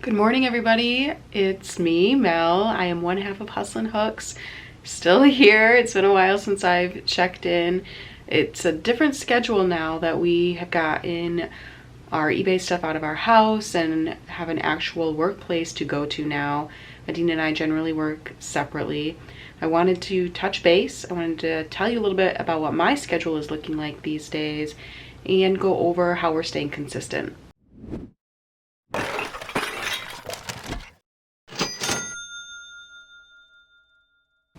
Good morning, everybody. It's me, Mel. I am one half of Hustlin' Hooks. Still here. It's been a while since I've checked in. It's a different schedule now that we have gotten our eBay stuff out of our house and have an actual workplace to go to now. Adina and I generally work separately. I wanted to touch base. I wanted to tell you a little bit about what my schedule is looking like these days and go over how we're staying consistent.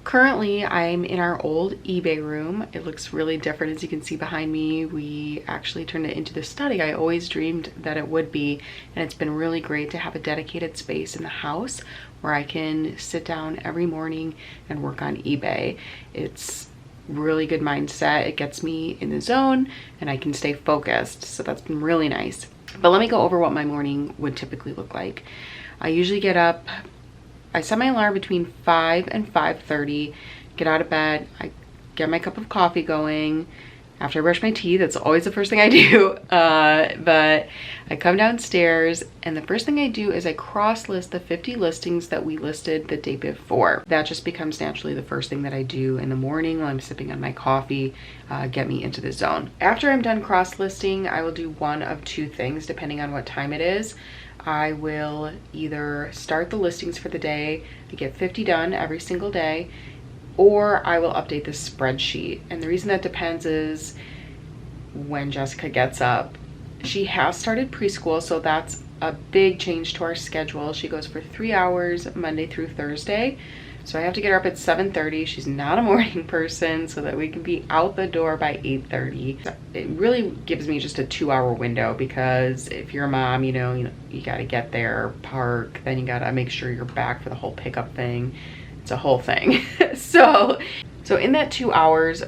Currently, I'm in our old eBay room. It looks really different, as you can see behind me. We actually turned it into the study I always dreamed that it would be, and it's been really great to have a dedicated space in the house where I can sit down every morning and work on eBay. It's really good mindset. It gets me in the zone and I can stay focused, so that's been really nice. But let me go over what my morning would typically look like. I usually get up, I set my alarm between 5 and 5:30, get out of bed, I get my cup of coffee going. After I brush my teeth, that's always the first thing I do. But I come downstairs and the first thing I do is I cross-list the 50 listings that we listed the day before. That just becomes naturally the first thing that I do in the morning while I'm sipping on my coffee, get me into the zone. After I'm done cross-listing, I will do one of two things depending on what time it is. I will either start the listings for the day, I get 50 done every single day, or I will update the spreadsheet. And the reason that depends is when Jessica gets up. She has started preschool, so that's a big change to our schedule. She goes for 3 hours Monday through Thursday. So I have to get her up at 7:30. She's not a morning person, so that we can be out the door by 8:30. It really gives me just a 2-hour window, because if you're a mom, you got to get there, park, then you got to make sure you're back for the whole pickup thing. It's a whole thing. So in that 2 hours,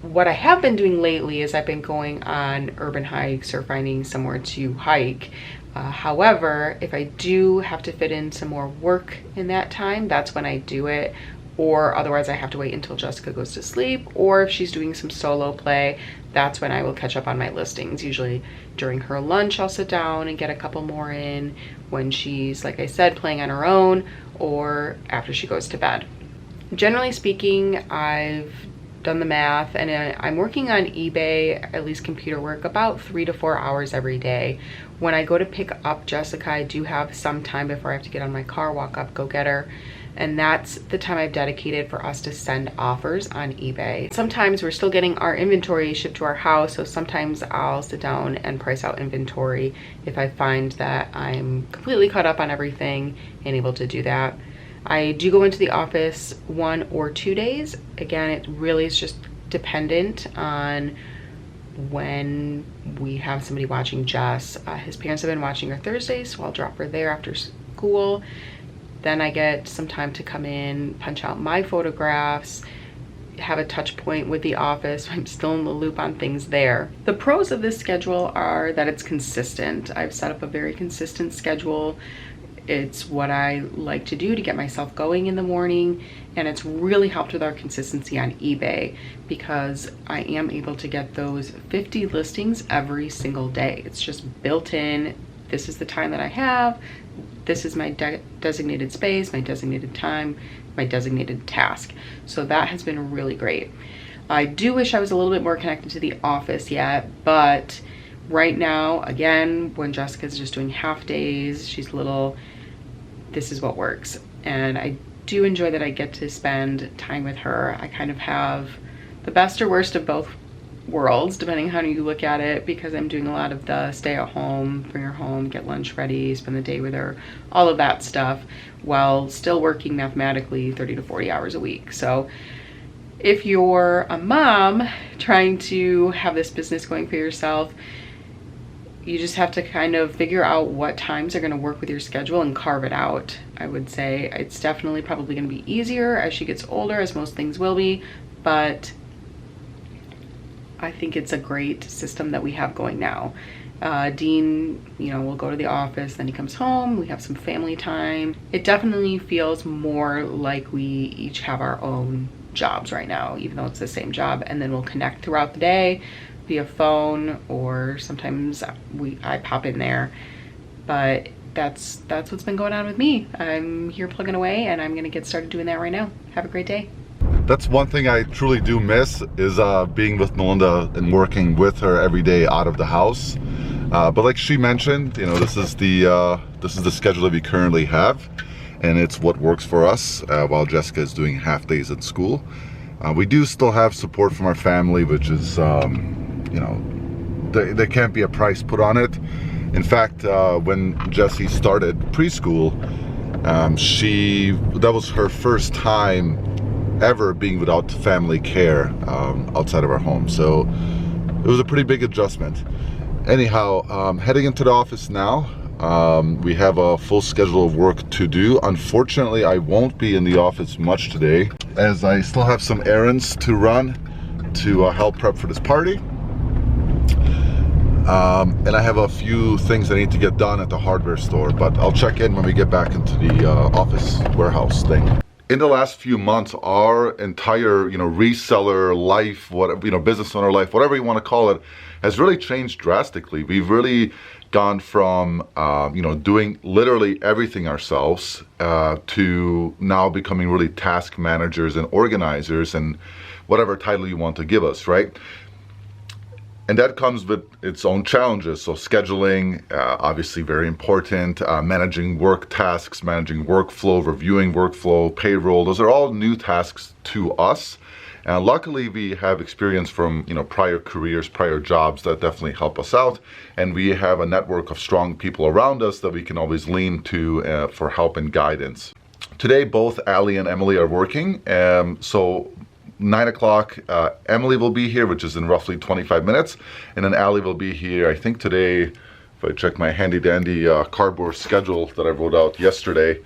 what I have been doing lately is I've been going on urban hikes or finding somewhere to hike. However, if I do have to fit in some more work in that time, that's when I do it. Or otherwise I have to wait until Jessica goes to sleep, or if she's doing some solo play, that's when I will catch up on my listings. Usually during her lunch, I'll sit down and get a couple more in when she's, like I said, playing on her own, or after she goes to bed. Generally speaking, I've done the math and I'm working on eBay, at least computer work, about 3 to 4 hours every day. When I go to pick up Jessica, I do have some time before I have to get on my car, walk up, go get her. And that's the time I've dedicated for us to send offers on eBay. Sometimes we're still getting our inventory shipped to our house, so sometimes I'll sit down and price out inventory if I find that I'm completely caught up on everything and able to do that. I do go into the office 1 or 2 days. Again, it really is just dependent on when we have somebody watching Jess. His parents have been watching her Thursdays, so I'll drop her there after school. Then I get some time to come in, punch out my photographs, have a touch point with the office. I'm still in the loop on things there. The pros of this schedule are that it's consistent. I've set up a very consistent schedule. It's what I like to do to get myself going in the morning, and it's really helped with our consistency on eBay because I am able to get those 50 listings every single day. It's just built in. This is the time that I have. This is my designated space, my designated time, my designated task. So that has been really great. I do wish I was a little bit more connected to the office yet, but right now, again, when Jessica's just doing half days, she's little, this is what works. And I do enjoy that I get to spend time with her. I kind of have the best or worst of both worlds, depending how you look at it, because I'm doing a lot of the stay at home, bring her home, get lunch ready, spend the day with her, all of that stuff, while still working mathematically 30 to 40 hours a week. So if you're a mom trying to have this business going for yourself, you just have to kind of figure out what times are going to work with your schedule and carve it out. I would say it's definitely probably going to be easier as she gets older, as most things will be, but I think it's a great system that we have going now. Dean, will go to the office, then he comes home, we have some family time. It definitely feels more like we each have our own jobs right now, even though it's the same job, and then we'll connect throughout the day via phone, or sometimes I pop in there. But that's what's been going on with me. I'm here plugging away, and I'm gonna get started doing that right now. Have a great day. That's one thing I truly do miss, is being with Melinda and working with her every day out of the house. But like she mentioned, you know, this is the schedule that we currently have, and it's what works for us while Jessica is doing half days at school. We do still have support from our family, which is, you know, there can't be a price put on it. In fact, when Jessie started preschool, that was her first time ever being without family care outside of our home. So it was a pretty big adjustment. Anyhow, heading into the office now. We have a full schedule of work to do. Unfortunately, I won't be in the office much today, as I still have some errands to run to help prep for this party. And I have a few things I need to get done at the hardware store, but I'll check in when we get back into the office warehouse thing. In the last few months, our entire, you know, reseller life, business owner life, whatever you want to call it, has really changed drastically. We've really gone from, you know, doing literally everything ourselves to now becoming really task managers and organizers and whatever title you want to give us, right? And that comes with its own challenges. So scheduling, obviously very important, managing work tasks, managing workflow, reviewing workflow, payroll, those are all new tasks to us. And luckily we have experience from, you know, prior careers, prior jobs that definitely help us out. And we have a network of strong people around us that we can always lean to for help and guidance. Today, both Allie and Emily are working. So 9 o'clock, Emily will be here, which is in roughly 25 minutes. And then Allie will be here, I think today, if I check my handy dandy cardboard schedule that I wrote out yesterday,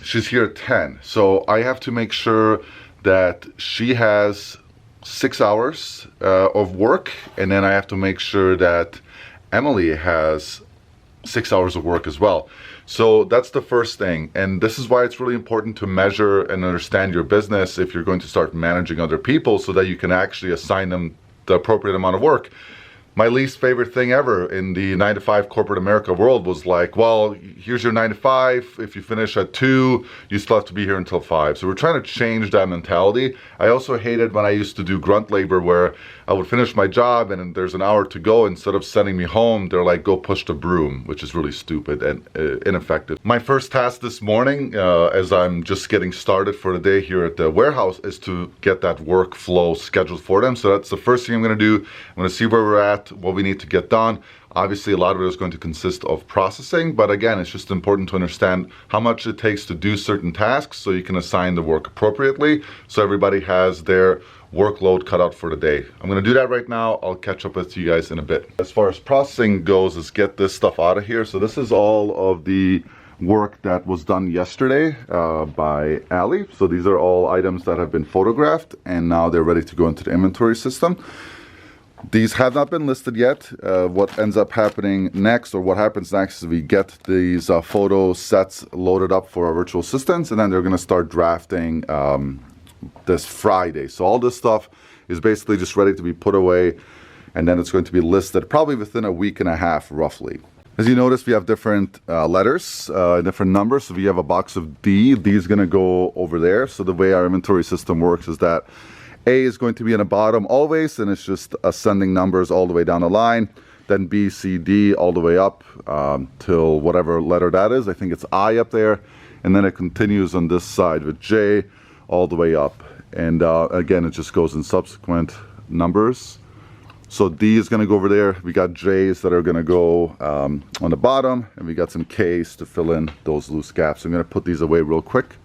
she's here at 10. So I have to make sure that she has 6 hours of work, and then I have to make sure that Emily has 6 hours of work as well. So that's the first thing, and this is why it's really important to measure and understand your business if you're going to start managing other people, so that you can actually assign them the appropriate amount of work. My least favorite thing ever in the 9-to-5 corporate America world was like, well, here's your 9 to 5. If you finish at 2, you still have to be here until 5. So we're trying to change that mentality. I also hated when I used to do grunt labor, where I would finish my job and there's an hour to go. Instead of sending me home, they're like, go push the broom, which is really stupid and ineffective. My first task this morning, as I'm just getting started for the day here at the warehouse, is to get that workflow scheduled for them. So that's the first thing I'm going to do. I'm going to see where we're at, what we need to get done. Obviously, a lot of it is going to consist of processing, but again, it's just important to understand how much it takes to do certain tasks so you can assign the work appropriately, so everybody has their workload cut out for the day. I'm going to do that right now. I'll catch up with you guys in a bit. As far as processing goes, is get this stuff out of here. So this is all of the work that was done yesterday by Allie. So these are all items that have been photographed, and now they're ready to go into the inventory system. These have not been listed yet. What ends up happening next, or what happens next, is we get these photo sets loaded up for our virtual assistants, and then they're going to start drafting this Friday. So all this stuff is basically just ready to be put away, and then it's going to be listed probably within a week and a half, roughly. As you notice, we have different letters, different numbers. So we have a box of D. D is going to go over there. So the way our inventory system works is that A is going to be in the bottom always, and it's just ascending numbers all the way down the line. Then B, C, D all the way up till whatever letter that is. I think it's I up there. And then it continues on this side with J all the way up. And again, it just goes in subsequent numbers. So D is going to go over there. We got J's that are going to go on the bottom, and we got some K's to fill in those loose gaps. I'm going to put these away real quick.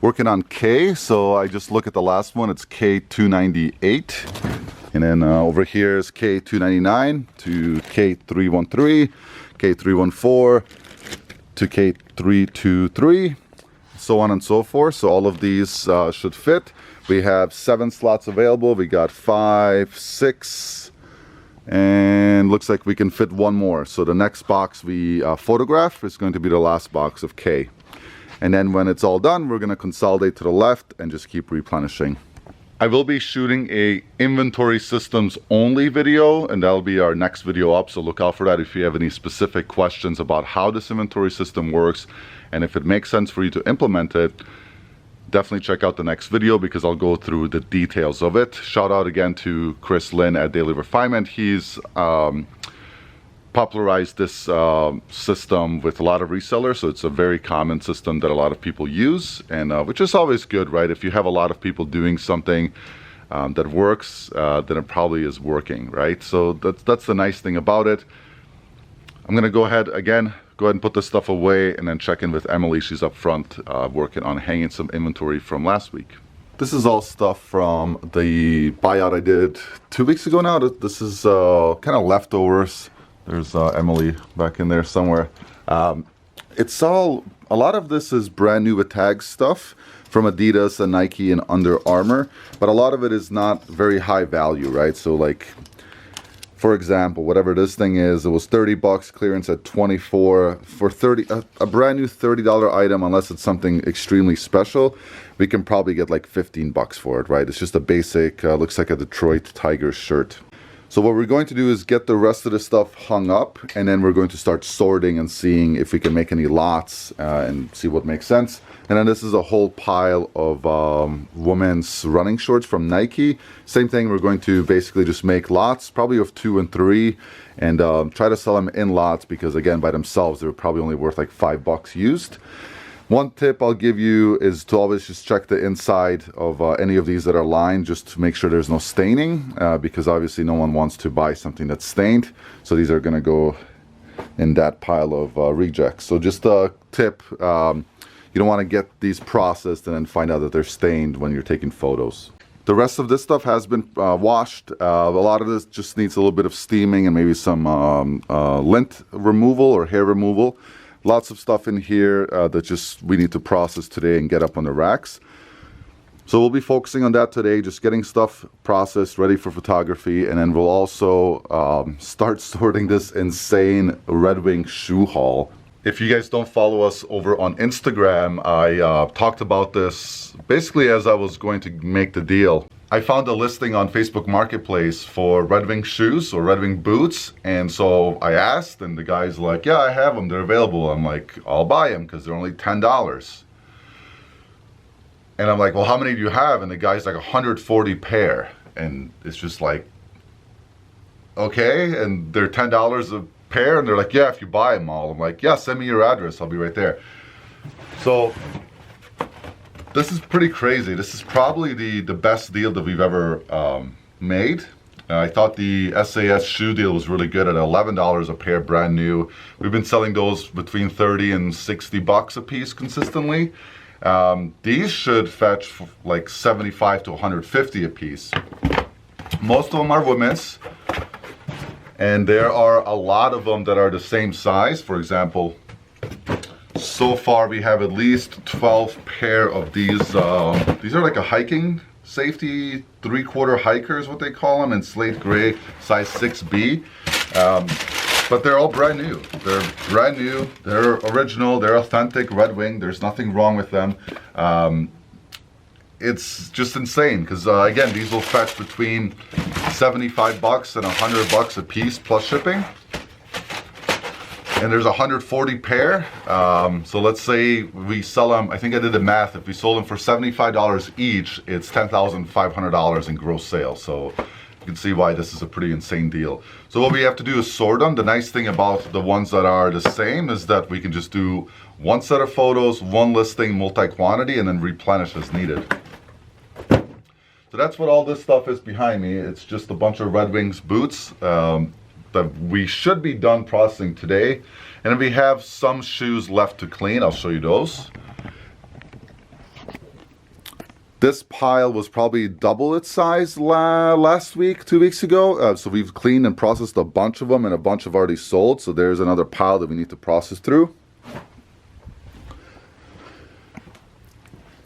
Working on K, so I just look at the last one. It's K298, and then over here is K299 to K313, K314 to K323, so on and so forth. So all of these should fit. We have 7 slots available. We got 5, 6, and looks like we can fit 1 more. So the next box we photograph is going to be the last box of K. And then when it's all done, we're going to consolidate to the left and just keep replenishing. I will be shooting a inventory systems only video, and that'll be our next video up, so look out for that if you have any specific questions about how this inventory system works and if it makes sense for you to implement it. Definitely check out the next video because I'll go through the details of it. Shout out again to Chris Lynn at Daily Refinement. He's popularized this system with a lot of resellers, so it's a very common system that a lot of people use, and which is always good, right? If you have a lot of people doing something that works, then it probably is working, right? So that's the nice thing about it. I'm gonna go ahead and put this stuff away and then check in with Emily. She's up front working on hanging some inventory from last week. This is all stuff from the buyout I did 2 weeks ago now. This is kind of leftovers. There's Emily back in there somewhere. It's all, a lot of this is brand new with tags stuff from Adidas and Nike and Under Armour, but a lot of it is not very high value, right? So like, for example, whatever this thing is, it was 30 bucks, clearance at 24. For 30, a brand new $30 item, unless it's something extremely special, we can probably get like 15 bucks for it, right? It's just a basic, looks like a Detroit Tigers shirt. So what we're going to do is get the rest of the stuff hung up, and then we're going to start sorting and seeing if we can make any lots and see what makes sense. And then this is a whole pile of women's running shorts from Nike. Same thing, we're going to basically just make lots, probably of 2 and 3, and try to sell them in lots because again, by themselves, they're probably only worth like $5 used. One tip I'll give you is to always just check the inside of any of these that are lined, just to make sure there's no staining, because obviously no one wants to buy something that's stained. So these are going to go in that pile of rejects. So just a tip, you don't want to get these processed and then find out that they're stained when you're taking photos. The rest of this stuff has been washed. A lot of this just needs a little bit of steaming and maybe some lint removal or hair removal. Lots of stuff in here that just we need to process today and get up on the racks. So we'll be focusing on that today, just getting stuff processed, ready for photography, and then we'll also start sorting this insane Red Wing shoe haul. If you guys don't follow us over on Instagram, I talked about this basically as I was going to make the deal. I found a listing on Facebook Marketplace for Red Wing shoes or Red Wing boots, and so I asked, and the guy's like, yeah, I have them, they're available. I'm like, I'll buy them because they're only $10. And I'm like, well, how many do you have? And the guy's like, 140 pair. And it's just like, okay, and they're $10 a pair, and they're like, yeah, if you buy them all. I'm like, yeah, send me your address, I'll be right there. So this is pretty crazy. This is probably the best deal that we've ever made. I thought the SAS shoe deal was really good at $11 a pair, brand new. We've been selling those between 30 and 60 bucks a piece consistently. These should fetch like 75 to 150 a piece. Most of them are women's, and there are a lot of them that are the same size. For example, so far we have at least 12 pair of these. These are like a hiking safety 3/4 hiker is what they call them, in slate gray, size 6B. But they're all brand new. They're brand new, they're original, they're authentic Red Wing. There's nothing wrong with them. It's just insane because again, these will fetch between 75 bucks and 100 bucks a piece plus shipping. And there's 140 pair. So let's say we sell them, I think I did the math, if we sold them for $75 each, it's $10,500 in gross sales. So you can see why this is a pretty insane deal. So what we have to do is sort them. The nice thing about the ones that are the same is that we can just do one set of photos, one listing, multi-quantity, and then replenish as needed. So that's what all this stuff is behind me. It's just a bunch of Red Wings boots that we should be done processing today. And then we have some shoes left to clean. I'll show you those. This pile was probably double its size last week, 2 weeks ago. So we've cleaned and processed a bunch of them, and a bunch have already sold. So there's another pile that we need to process through.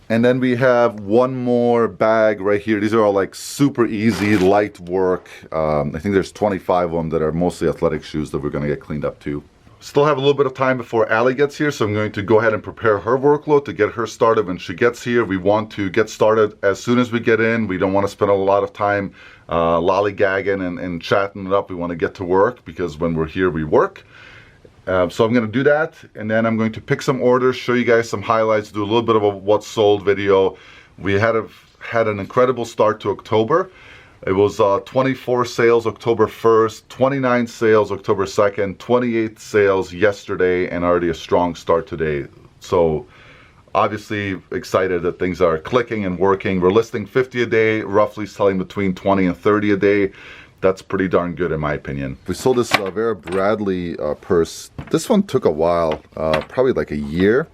And then we have one more bag right here. These are all like super easy, light work. I think there's 25 of them that are mostly athletic shoes that we're gonna get cleaned up too. Still have a little bit of time before Allie gets here, so I'm going to go ahead and prepare her workload to get her started when she gets here. We want to get started as soon as we get in. We don't want to spend a lot of time lollygagging and chatting it up. We want to get to work because when we're here, we work. So I'm going to do that, and then I'm going to pick some orders, show you guys some highlights, do a little bit of a what's sold video. We had an incredible start to October. It was 24 sales October 1st, 29 sales October 2nd, 28 sales yesterday, and already a strong start today. So obviously excited that things are clicking and working. We're listing 50 a day, roughly selling between 20 and 30 a day. That's pretty darn good in my opinion. We sold this Vera Bradley purse. This one took a while, probably like a year.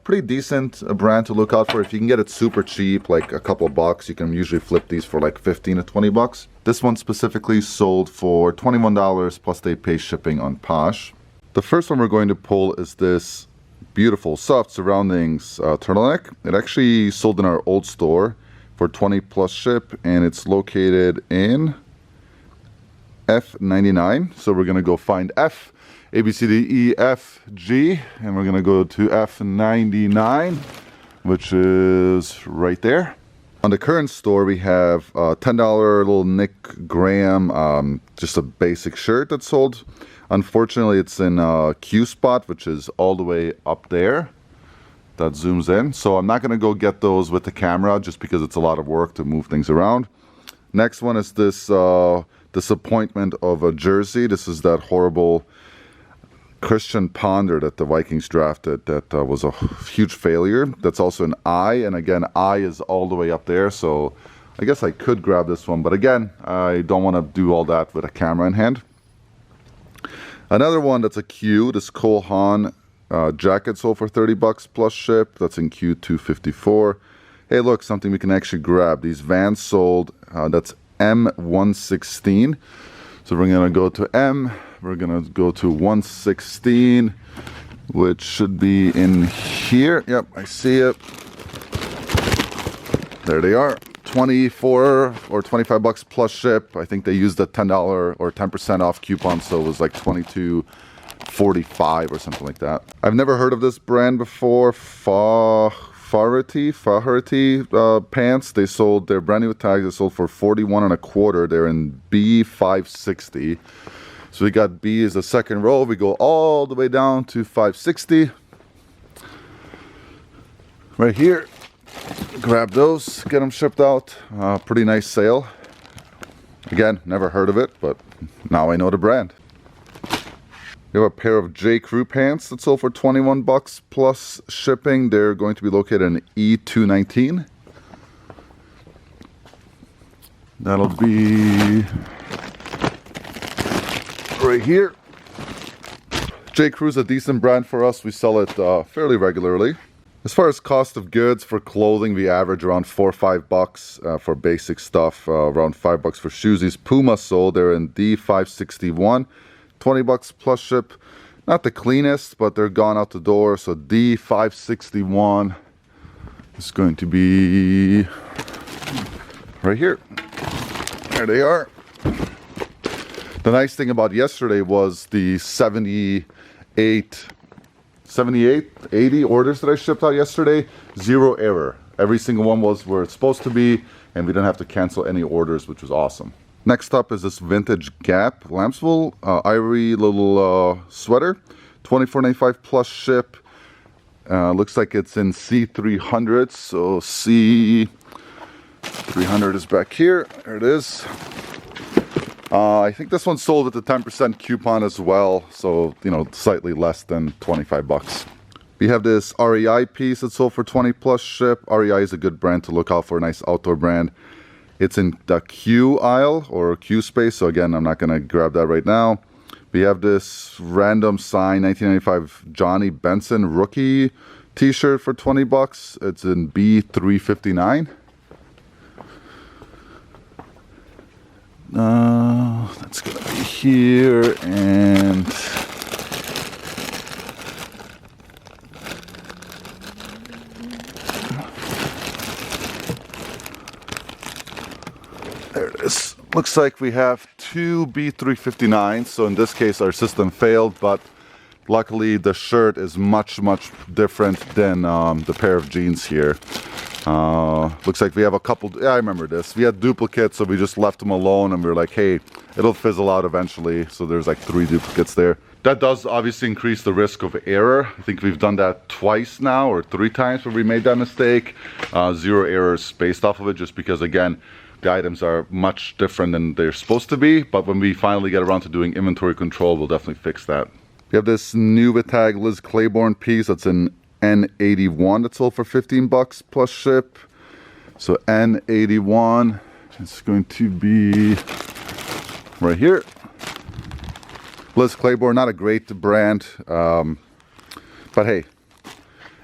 Pretty decent brand to look out for. If you can get it super cheap, like a couple bucks, you can usually flip these for like 15 to 20 bucks. This one specifically sold for $21 plus they pay shipping on Posh. The first one we're going to pull is this beautiful soft surroundings turtleneck. It actually sold in our old store for 20 plus ship, and it's located in F99. So we're gonna go find F, A, B, C, D, E, F, G, and we're gonna go to F99, which is right there. On the current store, we have a $10 little Nick Graham, just a basic shirt that sold. Unfortunately, it's in Q spot, which is all the way up there. That zooms in. So I'm not gonna go get those with the camera just because it's a lot of work to move things around. Next one is this disappointment of a jersey. This is that horrible Christian Ponder that the Vikings drafted that was a huge failure. That's also an I, and again, I is all the way up there, so I guess I could grab this one, but again, I don't want to do all that with a camera in hand. Another one that's a Q, this Cole Haan jacket sold for 30 bucks plus ship. That's in Q254. Hey, look, something we can actually grab. These Vans sold, that's M116. So we're gonna go to M, we're gonna go to 116, which should be in here. Yep, I see it. There they are. 24 or 25 bucks plus ship. I think they used a $10 or 10% off coupon, so it was like $22.45 or something like that. I've never heard of this brand before. Faherty pants. They sold, they're brand new tags. They sold for 41 and a quarter. They're in B560. So we got B as the second row. We go all the way down to 560. Right here. Grab those, get them shipped out. Pretty nice sale. Again, never heard of it, but now I know the brand. We have a pair of J. Crew pants that sold for 21 bucks plus shipping. They're going to be located in E219. That'll be right here. J. Crew's a decent brand for us. We sell it fairly regularly. As far as cost of goods for clothing, we average around $4 or $5 for basic stuff, around $5 for shoes. These Puma sold, they're in D561, 20 bucks plus ship. Not the cleanest, but they're gone out the door. So D561 is going to be right here. There they are. The nice thing about yesterday was the 80 orders that I shipped out yesterday, 0 error. Every single one was where it's supposed to be, and we didn't have to cancel any orders, which was awesome. Next up is this vintage Gap lambswool ivory little sweater, $24.95 plus ship. Looks like it's in C300, so C300 is back here. There it is. I think this one sold with the 10% coupon as well, so you know, slightly less than 25 bucks. We have this REI piece that sold for 20 plus ship. REI is a good brand to look out for, a nice outdoor brand. It's in the Q aisle or Q space, so again, I'm not gonna grab that right now. We have this random sign 1995 Johnny Benson rookie t-shirt for 20 bucks. It's in B359. That's gonna be here, and there it is. Looks like we have two B359s, so in this case our system failed, but Luckily, the shirt is much different than the pair of jeans here. Looks like we have a couple, yeah, I remember this. We had duplicates, so we just left them alone and we were like, hey, it'll fizzle out eventually. So there's like 3 duplicates there. That does obviously increase the risk of error. I think we've done that twice now, or 3 times where we made that mistake. 0 errors based off of it, just because again, the items are much different than they're supposed to be. But when we finally get around to doing inventory control, we'll definitely fix that. We have this new Vitag Liz Claiborne piece that's an N81 that sold for 15 bucks plus ship. So N81 is going to be right here. Liz Claiborne, not a great brand, but hey,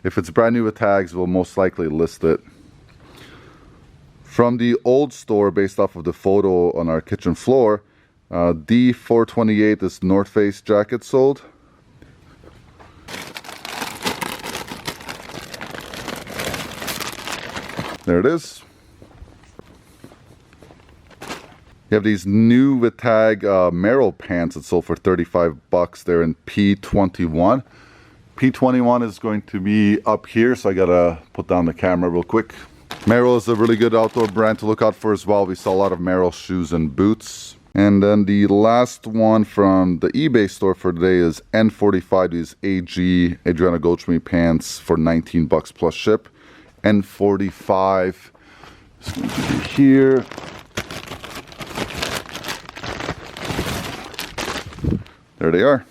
if it's brand new with tags, we'll most likely list it. From the old store, based off of the photo on our kitchen floor, D428, this North Face jacket sold. There it is. You have these new Vitag Merrell pants that sold for 35 bucks. They're in P21. P21 is going to be up here, so I gotta put down the camera real quick. Merrell is a really good outdoor brand to look out for as well. We saw a lot of Merrell shoes and boots. And then the last one from the eBay store for today is N45, these AG Adriana Goldschmidt pants for 19 bucks plus ship. N45 is going to be here. There they are.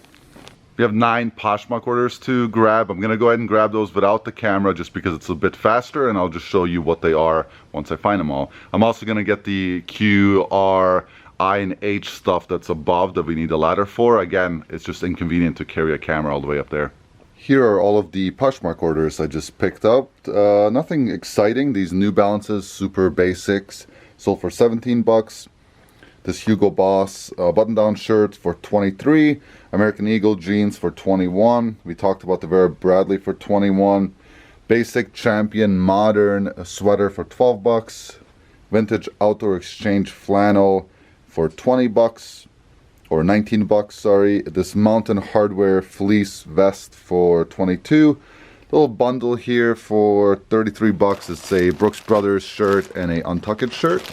We have 9 Poshmark orders to grab. I'm going to go ahead and grab those without the camera just because it's a bit faster, and I'll just show you what they are once I find them all. I'm also going to get the Q, R, I, and H stuff that's above that we need a ladder for. Again, it's just inconvenient to carry a camera all the way up there. Here are all of the Poshmark orders I just picked up. Nothing exciting. These New Balances, super basics, sold for 17 bucks. This Hugo Boss button-down shirt for 23. American Eagle jeans for 21. We talked about the Vera Bradley for 21. Basic Champion modern sweater for 12 bucks. Vintage Outdoor Exchange flannel for 20 bucks. Or 19 bucks, sorry. This Mountain Hardwear fleece vest for 22. Little bundle here for 33 bucks. It's a Brooks Brothers shirt and a Untucked shirt.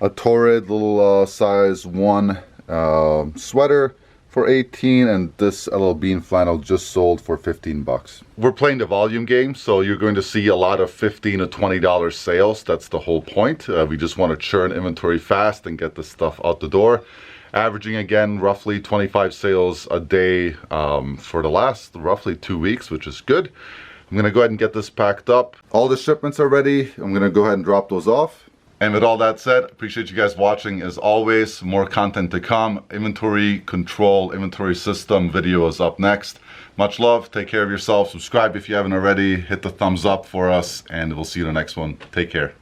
A Torrid little size 1 sweater for 18, and this little bean flannel just sold for 15 bucks. We're playing the volume game, so you're going to see a lot of $15 to $20 sales. That's the whole point. We just want to churn inventory fast and get the stuff out the door. Averaging again roughly 25 sales a day for the last roughly 2 weeks, which is good. I'm going to go ahead and get this packed up. All the shipments are ready. I'm going to go ahead and drop those off. And with all that said, appreciate you guys watching. As always, more content to come. Inventory control, inventory system video is up next. Much love. Take care of yourself. Subscribe if you haven't already. Hit the thumbs up for us, and we'll see you in the next one. Take care.